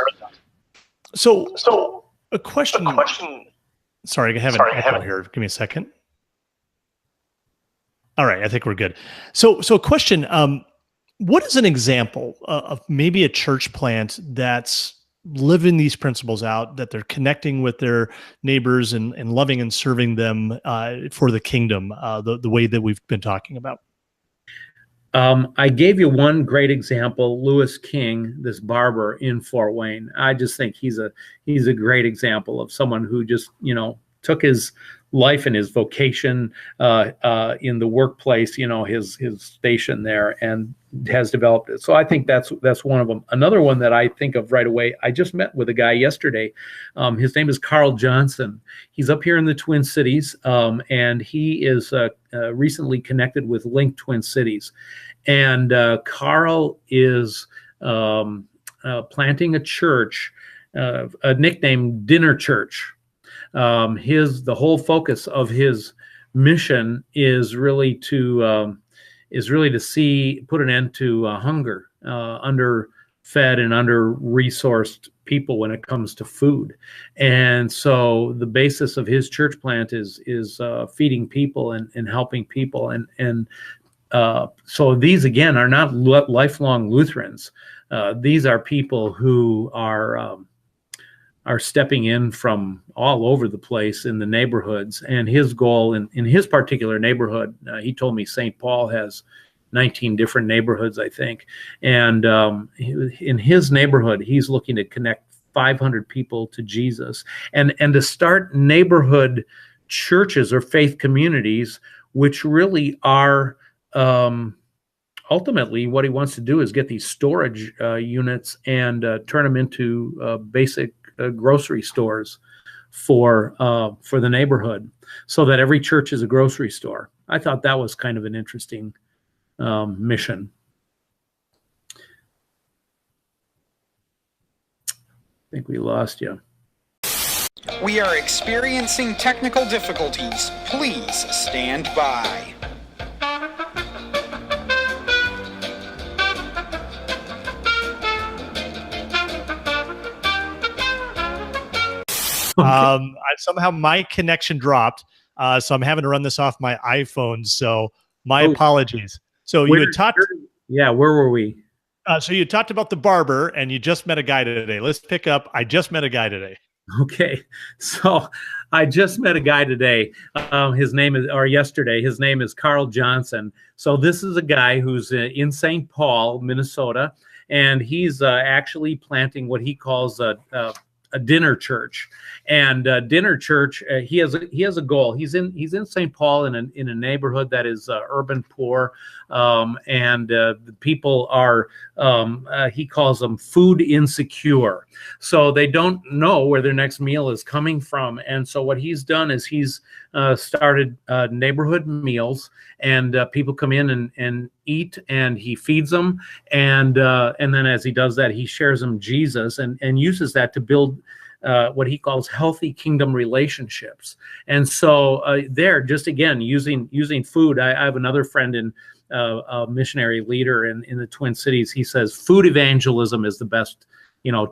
So a question. Sorry, I have an echo here. Give me a second. All right, I think we're good. So a question. What is an example of maybe a church plant that's living these principles out, that they're connecting with their neighbors and loving and serving them for the kingdom, the way that we've been talking about?
I gave you one great example, Lewis King, this barber in Fort Wayne. I just think he's a great example of someone who just, took his life and his vocation in the workplace, his station there, and has developed it. So I think that's one of them. Another one that I think of right away, I just met with a guy yesterday. His name is Carl Johnson. He's up here in the Twin Cities, and he is recently connected with Link Twin Cities. And Carl is planting a church, a nicknamed Dinner Church. The whole focus of his mission is really to put an end to hunger, underfed and under-resourced people when it comes to food. And so the basis of his church plant is feeding people and helping people. And so these, again, are not lifelong Lutherans. These are people who are stepping in from all over the place in the neighborhoods. And his goal in his particular neighborhood, he told me St. Paul has 19 different neighborhoods, I think. And in his neighborhood, he's looking to connect 500 people to Jesus and to start neighborhood churches or faith communities, which really are ultimately what he wants to do is get these storage units and turn them into basic grocery stores for the neighborhood, so that every church is a grocery store. I thought that was kind of an interesting mission. I think we lost you.
We are experiencing technical difficulties. Please stand by.
Somehow my connection dropped, so I'm having to run this off my iPhone. So my apologies. So you had talked.
Yeah, where were we?
So you talked about the barber, and you just met a guy today. Let's pick up. I just met a guy today.
Okay, so I just met a guy today. Yesterday. His name is Carl Johnson. So this is a guy who's in St. Paul, Minnesota, and he's actually planting what he calls a dinner church. And dinner church, he has a goal. He's in St. Paul in a neighborhood that is urban poor, and the people are he calls them food insecure. So they don't know where their next meal is coming from. And so what he's done is he's started neighborhood meals, and people come in and eat, and he feeds them, and then as he does that, he shares them Jesus and uses that to build what he calls healthy kingdom relationships. And so there, just again, using food. I have another friend in a missionary leader in the Twin Cities. He says food evangelism is the best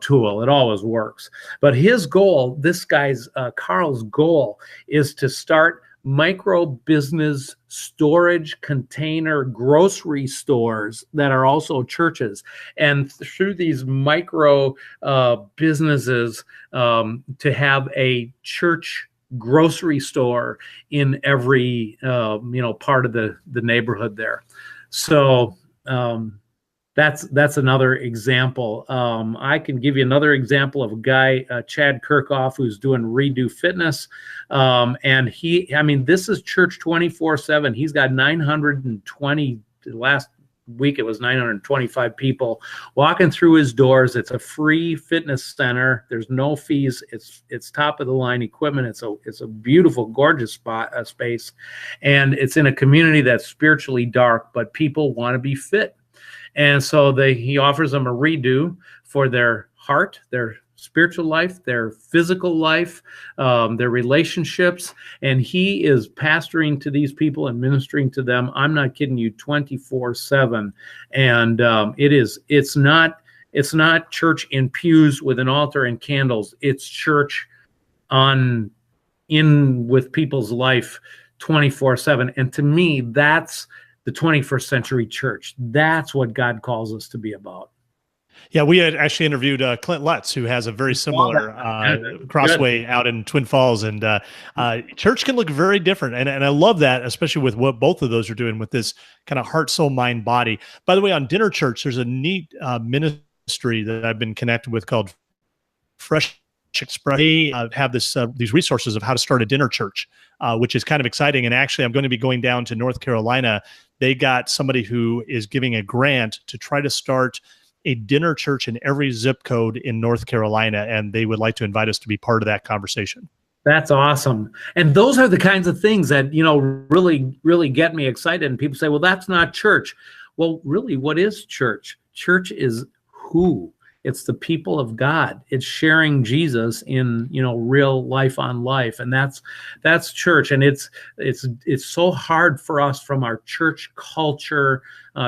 tool. It always works. But his goal, this guy's Carl's goal, is to start micro business storage container grocery stores that are also churches, and through these micro businesses to have a church grocery store in every part of the neighborhood there. So that's another example. I can give you another example of a guy, Chad Kirkhoff, who's doing Redo Fitness. And this is church 24/7. He's got 920, last week it was 925 people walking through his doors. It's a free fitness center. There's no fees. It's top of the line equipment. It's a beautiful, gorgeous space. And it's in a community that's spiritually dark, but people want to be fit. And so he offers them a redo for their heart, their spiritual life, their physical life, their relationships. And he is pastoring to these people and ministering to them. I'm not kidding you, 24/7. And it's not church in pews with an altar and candles. It's church in with people's life 24/7. And to me, that's the 21st century church. That's what God calls us to be about.
Yeah, we had actually interviewed Clint Lutz, who has a very similar crossway out in Twin Falls, and church can look very different. And I love that, especially with what both of those are doing with this kind of heart, soul, mind, body. By the way, on Dinner Church, there's a neat ministry that I've been connected with called Fresh Express. They have these resources of how to start a dinner church, which is kind of exciting. And actually, I'm going to be going down to North Carolina. They got somebody who is giving a grant to try to start a dinner church in every zip code in North Carolina, and they would like to invite us to be part of that conversation.
That's awesome. And those are the kinds of things that, really, really get me excited. And people say, well, that's not church. Well, really, what is church? Church is who? It's the people of God. It's sharing Jesus in, real life on life. And that's church. And it's so hard for us from our church culture,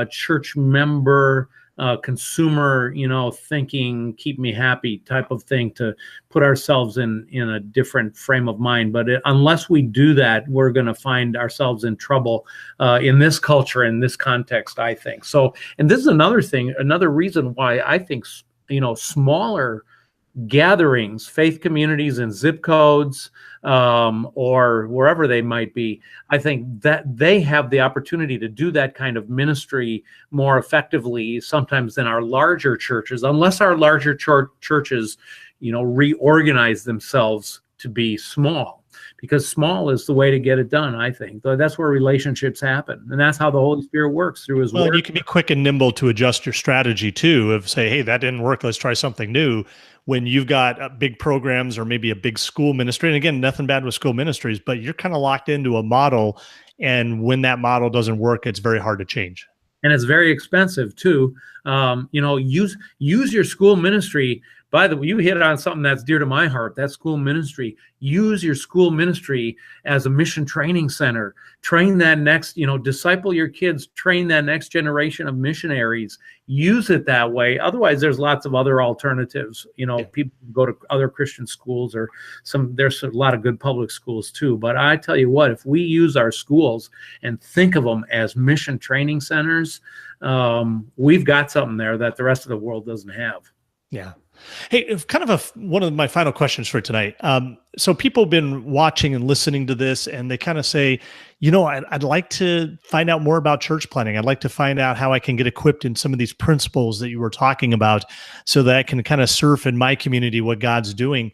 church member, consumer, thinking, keep me happy type of thing, to put ourselves in a different frame of mind. But unless we do that, we're going to find ourselves in trouble in this culture, in this context, I think. So, and this is another thing, another reason why I think, smaller gatherings, faith communities in zip codes, or wherever they might be, I think that they have the opportunity to do that kind of ministry more effectively sometimes than our larger churches, unless our larger churches, reorganize themselves to be small, because small is the way to get it done, I think. That's where relationships happen, and that's how the Holy Spirit works through his word.
And you can be quick and nimble to adjust your strategy too, of say, hey, that didn't work, let's try something new. When you've got big programs or maybe a big school ministry, and again, nothing bad with school ministries, but you're kind of locked into a model, and when that model doesn't work, it's very hard to change.
And it's very expensive too. Use your school ministry. By the way, you hit on something that's dear to my heart, that school ministry. Use your school ministry as a mission training center. Train that next, disciple your kids, train that next generation of missionaries. Use it that way. Otherwise, there's lots of other alternatives. People go to other Christian schools, or there's a lot of good public schools too. But I tell you what, if we use our schools and think of them as mission training centers, we've got something there that the rest of the world doesn't have.
Yeah. Hey, kind of one of my final questions for tonight. So people have been watching and listening to this, and they kind of say, I'd like to find out more about church planning. I'd like to find out how I can get equipped in some of these principles that you were talking about, so that I can kind of surf in my community what God's doing.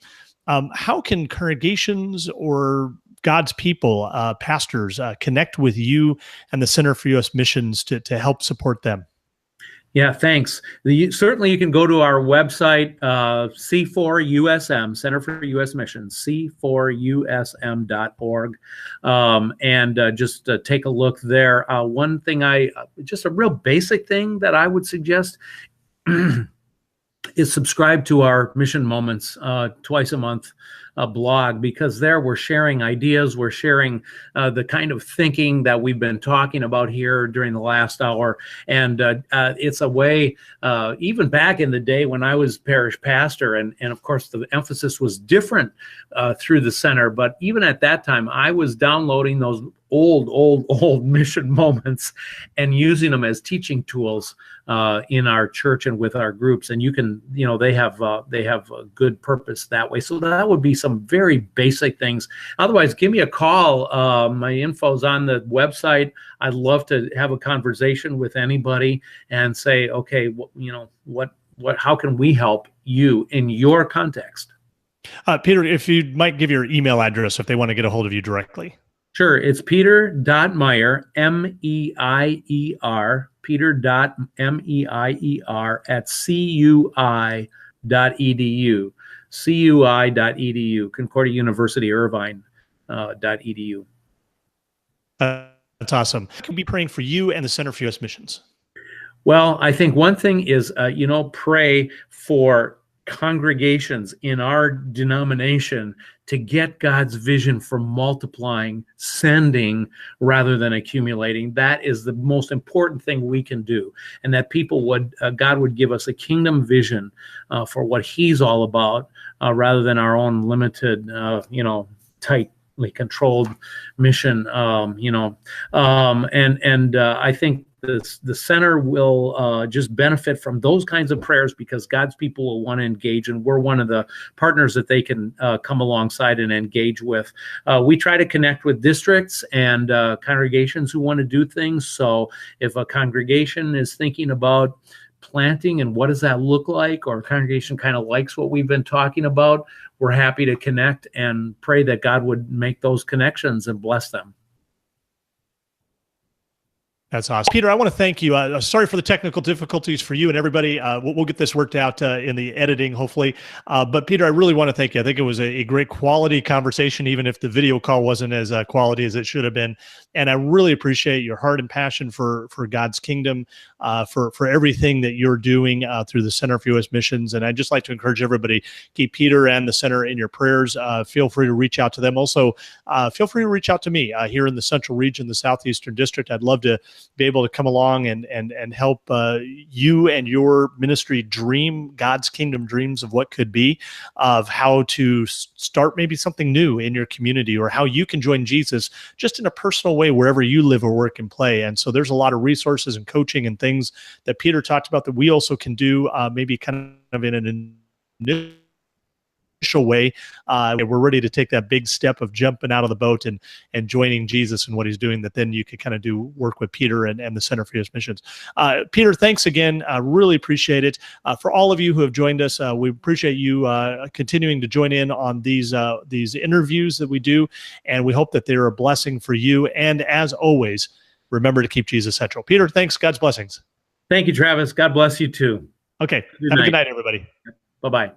How can congregations or God's people, pastors, connect with you and the Center for U.S. Missions to help support them?
Yeah, thanks. Certainly you can go to our website, C4USM, Center for U.S. Missions, C4USM.org, and just take a look there. One thing just a real basic thing that I would suggest, is subscribe to our Mission Moments twice a month blog, because there we're sharing ideas, we're sharing the kind of thinking that we've been talking about here during the last hour. And it's a way, even back in the day when I was parish pastor, and of course the emphasis was different through the center, but even at that time, I was downloading those old mission moments and using them as teaching tools in our church and with our groups. And you can, they have a good purpose that way. So that would be some very basic things. Otherwise, give me a call. My info's on the website. I'd love to have a conversation with anybody and say, okay, how can we help you in your context?
Peter, if you might give your email address if they want to get a hold of you directly.
Sure. It's Peter.Meier, M-E-I-E-R, Peter.Meier at CUI.edu, CUI.edu, Concordia University, Irvine, .edu.
That's awesome. I can be praying for you and the Center for U.S. Missions.
Well, I think one thing is, pray for congregations in our denomination to get God's vision for multiplying, sending rather than accumulating. That is the most important thing we can do. And that people God would give us a kingdom vision for what he's all about, rather than our own limited, tightly controlled mission, I think the center will just benefit from those kinds of prayers, because God's people will want to engage, and we're one of the partners that they can come alongside and engage with. We try to connect with districts and congregations who want to do things. So if a congregation is thinking about planting and what does that look like, or a congregation kind of likes what we've been talking about, we're happy to connect and pray that God would make those connections and bless them.
That's awesome. Peter, I want to thank you. Sorry for the technical difficulties for you and everybody. We'll get this worked out in the editing, hopefully. But Peter, I really want to thank you. I think it was a great quality conversation, even if the video call wasn't as quality as it should have been. And I really appreciate your heart and passion for God's kingdom, for everything that you're doing through the Center for U.S. Missions. And I'd just like to encourage everybody, keep Peter and the center in your prayers. Feel free to reach out to them. Also, feel free to reach out to me here in the Central Region, the Southeastern District. I'd love to be able to come along and help you and your ministry dream God's kingdom dreams of what could be, of how to start maybe something new in your community, or how you can join Jesus just in a personal way wherever you live or work and play. And so there's a lot of resources and coaching and things that Peter talked about that we also can do, maybe kind of in an initial way. We're ready to take that big step of jumping out of the boat and joining Jesus and what he's doing, that then you could kind of do work with Peter and the Center for U.S. Missions. Peter, thanks again. I really appreciate it. For all of you who have joined us, we appreciate you continuing to join in on these interviews that we do, and we hope that they're a blessing for you. And as always, remember to keep Jesus central. Peter, thanks. God's blessings.
Thank you, Travis. God bless you too.
Okay. Have a good night, everybody.
Bye-bye.